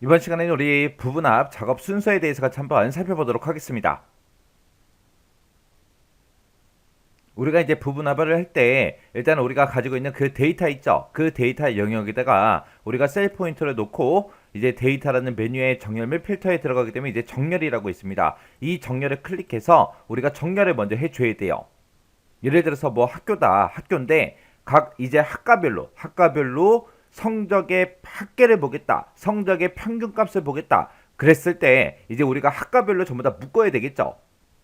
이번 시간에는 우리 부분합 작업 순서에 대해서 같이 한번 살펴보도록 하겠습니다. 우리가 이제 부분합을 할 때 일단 우리가 가지고 있는 그 데이터 있죠. 그 데이터 영역에다가 우리가 셀 포인터를 놓고 이제 데이터라는 메뉴의 정렬 및 필터에 들어가게 되면 이제 정렬이라고 있습니다. 이 정렬을 클릭해서 우리가 정렬을 먼저 해줘야 돼요. 예를 들어서 뭐 학교인데 각 이제 학과별로 성적의 합계를 보겠다. 성적의 평균값을 보겠다. 그랬을 때 이제 우리가 학과별로 전부 다 묶어야 되겠죠.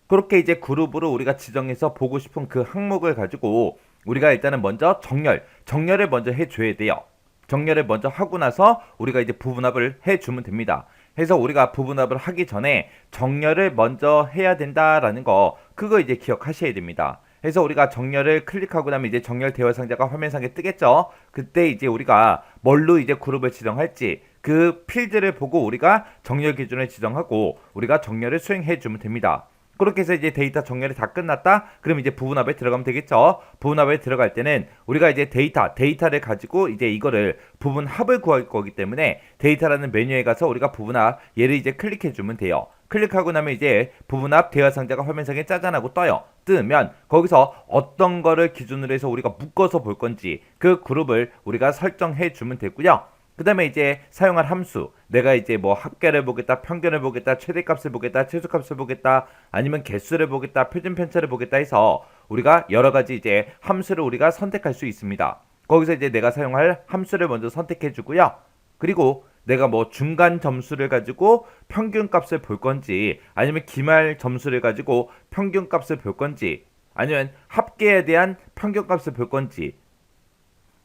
그렇게 이제 그룹으로 우리가 지정해서 보고 싶은 그 항목을 가지고 우리가 일단은 먼저 정렬을 먼저 해줘야 돼요. 정렬을 먼저 하고 나서 우리가 이제 부분합을 해주면 됩니다. 해서 우리가 부분합을 하기 전에 정렬을 먼저 해야 된다라는 거 그거 이제 기억하셔야 됩니다. 해서 우리가 정렬을 클릭하고 나면 이제 정렬 대화 상자가 화면상에 뜨겠죠. 그때 이제 우리가 뭘로 이제 그룹을 지정할지 그 필드를 보고 우리가 정렬 기준을 지정하고 우리가 정렬을 수행해 주면 됩니다. 그렇게 해서 이제 데이터 정렬이 다 끝났다? 그럼 이제 부분합에 들어가면 되겠죠. 부분합에 들어갈 때는 우리가 이제 데이터를 가지고 이제 이거를 부분합을 구할 거기 때문에 데이터라는 메뉴에 가서 우리가 부분합 얘를 이제 클릭해 주면 돼요. 클릭하고 나면 이제 부분합 대화 상자가 화면상에 짜잔하고 떠요. 뜨면 거기서 어떤 거를 기준으로 해서 우리가 묶어서 볼 건지 그 그룹을 우리가 설정해 주면 되고요. 그 다음에 이제 사용할 함수 내가 이제 뭐 합계를 보겠다, 평균을 보겠다, 최대값을 보겠다, 최소값을 보겠다, 아니면 개수를 보겠다, 표준 편차를 보겠다 해서 우리가 여러 가지 이제 함수를 우리가 선택할 수 있습니다. 거기서 이제 내가 사용할 함수를 먼저 선택해 주고요. 그리고 내가 뭐 중간 점수를 가지고 평균값을 볼 건지 아니면 기말 점수를 가지고 평균값을 볼 건지 아니면 합계에 대한 평균값을 볼 건지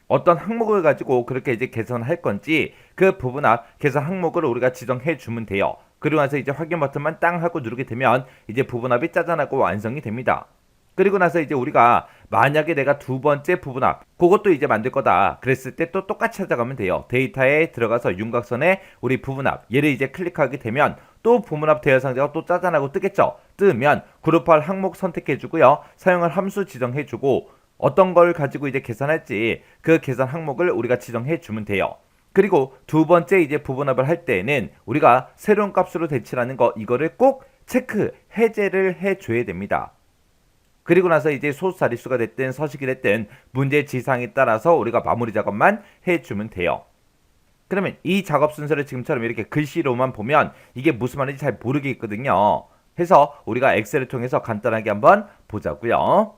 어떤 항목을 가지고 그렇게 이제 계산할 건지 그 부분합 계산 항목을 우리가 지정해 주면 돼요. 그리고 나서 이제 확인 버튼만 땅 하고 누르게 되면 이제 부분합이 짜잔하고 완성이 됩니다. 그리고 나서 이제 우리가 만약에 내가 두 번째 부분합 그것도 이제 만들 거다 그랬을 때 또 똑같이 찾아가면 돼요. 데이터에 들어가서 윤곽선에 우리 부분합 얘를 이제 클릭하게 되면 또 부분합 대여 상자가 또 짜잔하고 뜨겠죠. 뜨면 그룹할 항목 선택해 주고요. 사용할 함수 지정해 주고 어떤 걸 가지고 이제 계산할지 그 계산 항목을 우리가 지정해 주면 돼요. 그리고 두 번째 이제 부분합을 할 때에는 우리가 새로운 값으로 대치라는 거 이거를 꼭 체크 해제를 해 줘야 됩니다. 그리고 나서 이제 소수 자릿수가 됐든 서식이 됐든 문제 지상에 따라서 우리가 마무리 작업만 해주면 돼요. 그러면 이 작업 순서를 지금처럼 이렇게 글씨로만 보면 이게 무슨 말인지 잘 모르겠거든요. 해서 우리가 엑셀을 통해서 간단하게 한번 보자고요.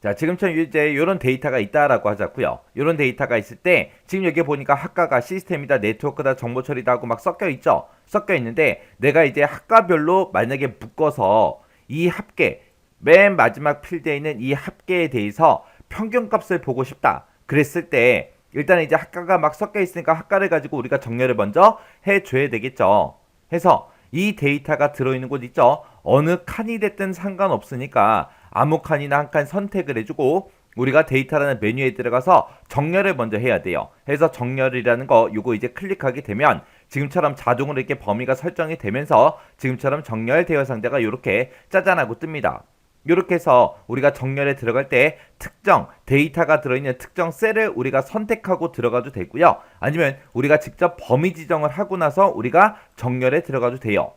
자, 지금처럼 이제 이런 데이터가 있다라고 하자고요. 이런 데이터가 있을 때 지금 여기 보니까 학과가 시스템이다, 네트워크다, 정보 처리다 하고 막 섞여 있죠. 섞여 있는데 내가 이제 학과별로 만약에 묶어서 이 합계 맨 마지막 필드에 있는 이 합계에 대해서 평균값을 보고 싶다. 그랬을 때 일단 이제 학과가 막 섞여 있으니까 학과를 가지고 우리가 정렬을 먼저 해줘야 되겠죠. 해서 이 데이터가 들어있는 곳 있죠. 어느 칸이 됐든 상관없으니까 아무 칸이나 한 칸 선택을 해주고 우리가 데이터라는 메뉴에 들어가서 정렬을 먼저 해야 돼요. 해서 정렬이라는 거 요거 이제 클릭하게 되면 지금처럼 자동으로 이렇게 범위가 설정이 되면서 지금처럼 정렬 대여 상자가 이렇게 짜잔하고 뜹니다. 이렇게 해서 우리가 정렬에 들어갈 때 특정 데이터가 들어있는 특정 셀을 우리가 선택하고 들어가도 되고요. 아니면 우리가 직접 범위 지정을 하고 나서 우리가 정렬에 들어가도 돼요.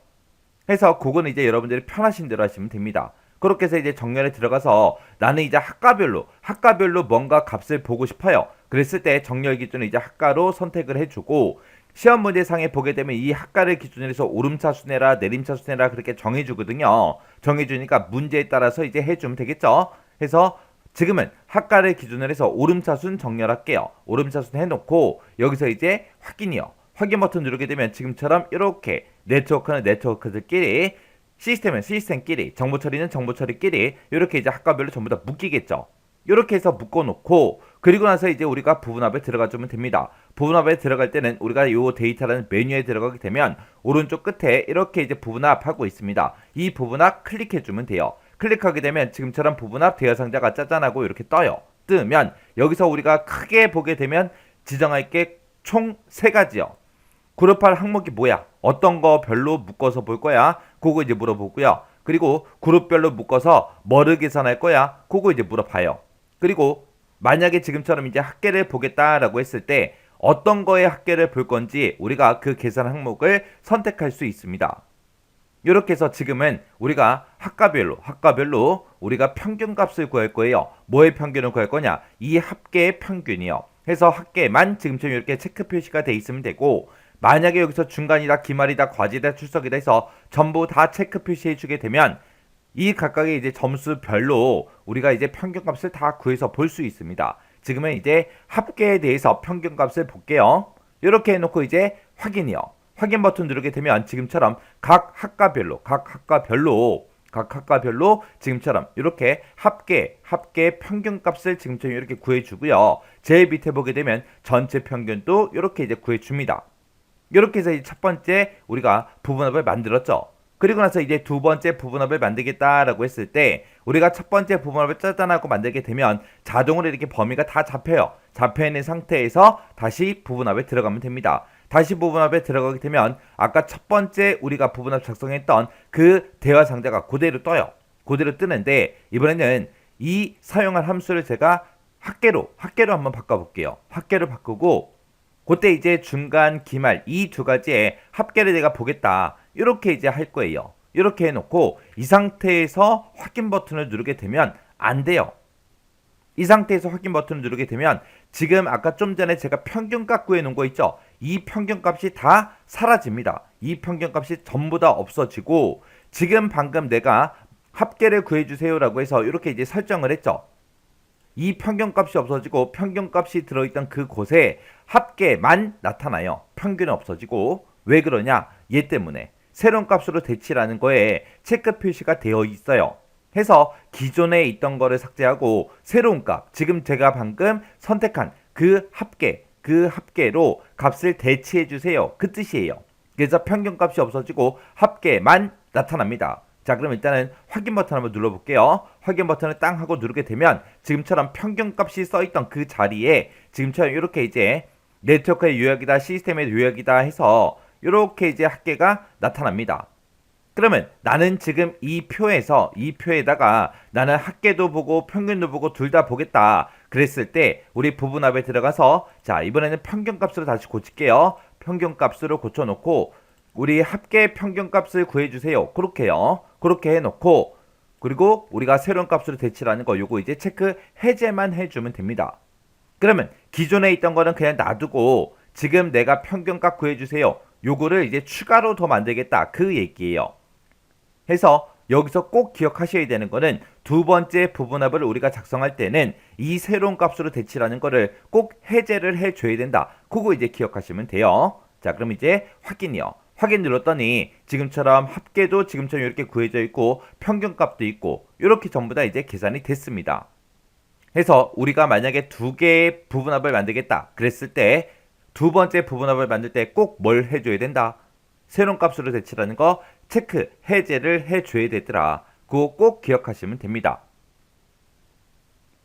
해서 그거는 이제 여러분들이 편하신 대로 하시면 됩니다. 그렇게 해서 이제 정렬에 들어가서 나는 이제 학과별로 뭔가 값을 보고 싶어요. 그랬을 때 정렬 기준을 이제 학과로 선택을 해주고 시험 문제상에 보게 되면 이 학과를 기준으로 해서 오름차 순회라 내림차 순회라 그렇게 정해주거든요. 정해주니까 문제에 따라서 이제 해주면 되겠죠. 해서 지금은 학과를 기준으로 해서 오름차순 정렬할게요. 오름차순 해놓고 여기서 이제 확인이요. 확인 버튼 누르게 되면 지금처럼 이렇게 네트워크는 네트워크들끼리 시스템은 시스템끼리 정보 처리는 정보 처리끼리 이렇게 이제 학과별로 전부 다 묶이겠죠. 이렇게 해서 묶어놓고 그리고 나서 이제 우리가 부분합에 들어가 주면 됩니다. 부분합에 들어갈 때는 우리가 이 데이터라는 메뉴에 들어가게 되면 오른쪽 끝에 이렇게 이제 부분합하고 있습니다. 이 부분합 클릭해 주면 돼요. 클릭하게 되면 지금처럼 부분합 대여 상자가 짜잔하고 이렇게 떠요. 뜨면 여기서 우리가 크게 보게 되면 지정할 게 총 3가지요. 그룹할 항목이 뭐야? 어떤 거 별로 묶어서 볼 거야? 그거 이제 물어보고요. 그리고 그룹별로 묶어서 뭐를 계산할 거야? 그거 이제 물어봐요. 그리고 만약에 지금처럼 이제 합계를 보겠다라고 했을 때 어떤 거의 합계를 볼 건지 우리가 그 계산 항목을 선택할 수 있습니다. 이렇게 해서 지금은 우리가 학과별로 우리가 평균값을 구할 거예요. 뭐의 평균을 구할 거냐? 이 합계의 평균이요. 해서 합계만 지금처럼 이렇게 체크 표시가 돼 있으면 되고, 만약에 여기서 중간이다, 기말이다, 과제다, 출석이다 해서 전부 다 체크 표시해 주게 되면 이 각각의 이제 점수별로 우리가 이제 평균값을 다 구해서 볼 수 있습니다. 지금은 이제 합계에 대해서 평균값을 볼게요. 이렇게 해놓고 이제 확인이요. 확인 버튼 누르게 되면 지금처럼 각 학과별로 지금처럼 이렇게 합계 평균값을 지금처럼 이렇게 구해주고요. 제일 밑에 보게 되면 전체 평균도 이렇게 이제 구해줍니다. 이렇게 해서 첫 번째 우리가 부분합을 만들었죠. 그리고 나서 이제 두 번째 부분합을 만들겠다라고 했을 때 우리가 첫 번째 부분합을 짜잔하고 만들게 되면 자동으로 이렇게 범위가 다 잡혀있는 상태에서 다시 부분합에 들어가면 됩니다. 다시 부분합에 들어가게 되면 아까 첫 번째 우리가 부분합 작성했던 그 대화 상자가 그대로 떠요. 그대로 뜨는데 이번에는 이 사용할 함수를 제가 합계로 한번 바꿔볼게요. 합계로 바꾸고 그때 이제 중간, 기말 이 두 가지의 합계를 내가 보겠다. 이렇게 이제 할 거예요. 이렇게 해놓고 이 상태에서 확인 버튼을 누르게 되면 안 돼요. 이 상태에서 확인 버튼을 누르게 되면 지금 아까 좀 전에 제가 평균값 구해놓은 거 있죠? 이 평균값이 다 사라집니다. 이 평균값이 전부 다 없어지고 지금 방금 내가 합계를 구해주세요 라고 해서 이렇게 이제 설정을 했죠. 이 평균값이 없어지고 평균값이 들어있던 그 곳에 합계만 나타나요. 평균은 없어지고 왜 그러냐? 얘 때문에 새로운 값으로 대치라는 거에 체크 표시가 되어 있어요. 해서 기존에 있던 거를 삭제하고 새로운 값, 지금 제가 방금 선택한 그 합계로 값을 대치해 주세요. 그 뜻이에요. 그래서 평균값이 없어지고 합계만 나타납니다. 자, 그럼 일단은 확인 버튼 한번 눌러볼게요. 확인 버튼을 땅 하고 누르게 되면 지금처럼 평균값이 써있던 그 자리에 지금처럼 이렇게 이제 네트워크의 요약이다, 시스템의 요약이다 해서 이렇게 이제 합계가 나타납니다. 그러면 나는 지금 이 표에다가 나는 합계도 보고 평균도 보고 둘 다 보겠다. 그랬을 때 우리 부분합에 들어가서 자, 이번에는 평균값으로 다시 고칠게요. 평균값으로 고쳐놓고 우리 합계 평균값을 구해주세요. 그렇게요. 그렇게 해놓고 그리고 우리가 새로운 값으로 대치라는 거 요거 이제 체크 해제만 해주면 됩니다. 그러면 기존에 있던 거는 그냥 놔두고 지금 내가 평균값 구해주세요. 요거를 이제 추가로 더 만들겠다. 그 얘기예요. 해서 여기서 꼭 기억하셔야 되는 거는 두 번째 부분합을 우리가 작성할 때는 이 새로운 값으로 대치라는 거를 꼭 해제를 해줘야 된다. 그거 이제 기억하시면 돼요. 자, 그럼 이제 확인이요. 확인 눌렀더니 지금처럼 합계도 지금처럼 이렇게 구해져 있고 평균값도 있고 이렇게 전부 다 이제 계산이 됐습니다. 해서 우리가 만약에 두 개의 부분합을 만들겠다 그랬을 때 두 번째 부분합을 만들 때 꼭 뭘 해줘야 된다? 새로운 값으로 대치라는 거 체크 해제를 해줘야 되더라. 그거 꼭 기억하시면 됩니다.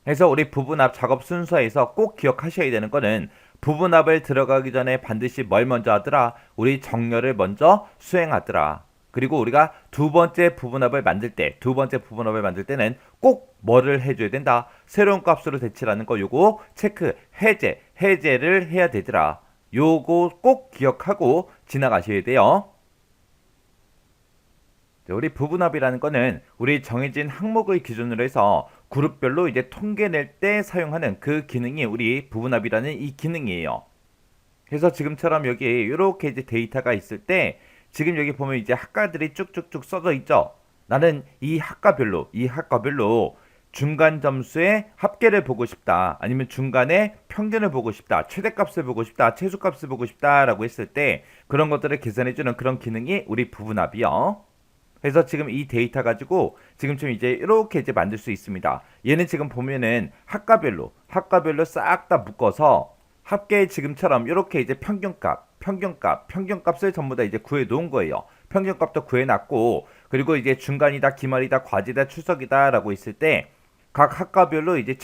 해서 우리 부분합 작업 순서에서 꼭 기억하셔야 되는 거는 부분합을 들어가기 전에 반드시 뭘 먼저 하더라? 우리 정렬을 먼저 수행하더라. 그리고 우리가 두 번째 부분합을 만들 때는 꼭 뭐를 해줘야 된다? 새로운 값으로 대치라는 거 요거 체크 해제를 해야 되더라. 요거 꼭 기억하고 지나가셔야 돼요. 우리 부분합이라는 거는 우리 정해진 항목을 기준으로 해서 그룹별로 이제 통계 낼 때 사용하는 그 기능이 우리 부분합이라는 이 기능이에요. 그래서 지금처럼 여기 이렇게 이제 데이터가 있을 때 지금 여기 보면 이제 학과들이 쭉쭉쭉 써져 있죠. 나는 이 학과별로 중간 점수의 합계를 보고 싶다. 아니면 중간에 평균을 보고 싶다. 최대값을 보고 싶다. 최소값을 보고 싶다. 라고 했을 때 그런 것들을 계산해주는 그런 기능이 우리 부분합이요. 그래서 지금 이 데이터 가지고 지금쯤 이제 이렇게 이제 만들 수 있습니다. 얘는 지금 보면은 학과별로 싹 다 묶어서 합계 지금처럼 이렇게 이제 평균값을 전부 다 이제 구해 놓은 거예요. 평균값도 구해 놨고 그리고 이제 중간이다, 기말이다, 과제다, 출석이다 라고 있을 때 각 학과별로 이제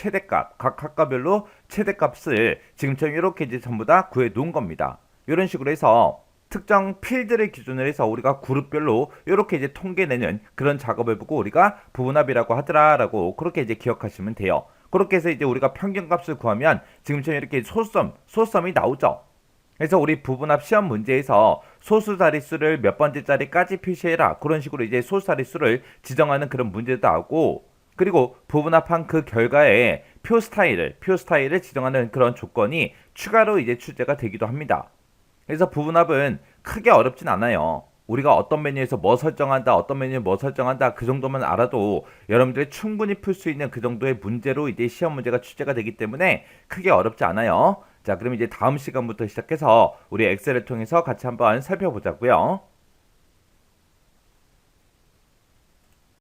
최대값을 지금처럼 이렇게 이제 전부 다 구해 놓은 겁니다. 이런 식으로 해서 특정 필드를 기준으로 해서 우리가 그룹별로 이렇게 이제 통계내는 그런 작업을 보고 우리가 부분합이라고 하더라라고 그렇게 이제 기억하시면 돼요. 그렇게 해서 이제 우리가 평균값을 구하면 지금처럼 이렇게 소수점이 나오죠. 그래서 우리 부분합 시험 문제에서 소수 자릿수를 몇 번째 자리까지 표시해라. 그런 식으로 이제 소수 자릿수를 지정하는 그런 문제도 하고, 그리고 부분합한 그 결과에 표 스타일을 지정하는 그런 조건이 추가로 이제 출제가 되기도 합니다. 그래서 부분합은 크게 어렵진 않아요. 우리가 어떤 메뉴에서 뭐 설정한다, 어떤 메뉴에 뭐 설정한다, 그 정도만 알아도 여러분들이 충분히 풀 수 있는 그 정도의 문제로 이제 시험 문제가 출제가 되기 때문에 크게 어렵지 않아요. 자, 그럼 이제 다음 시간부터 시작해서 우리 엑셀을 통해서 같이 한번 살펴보자고요.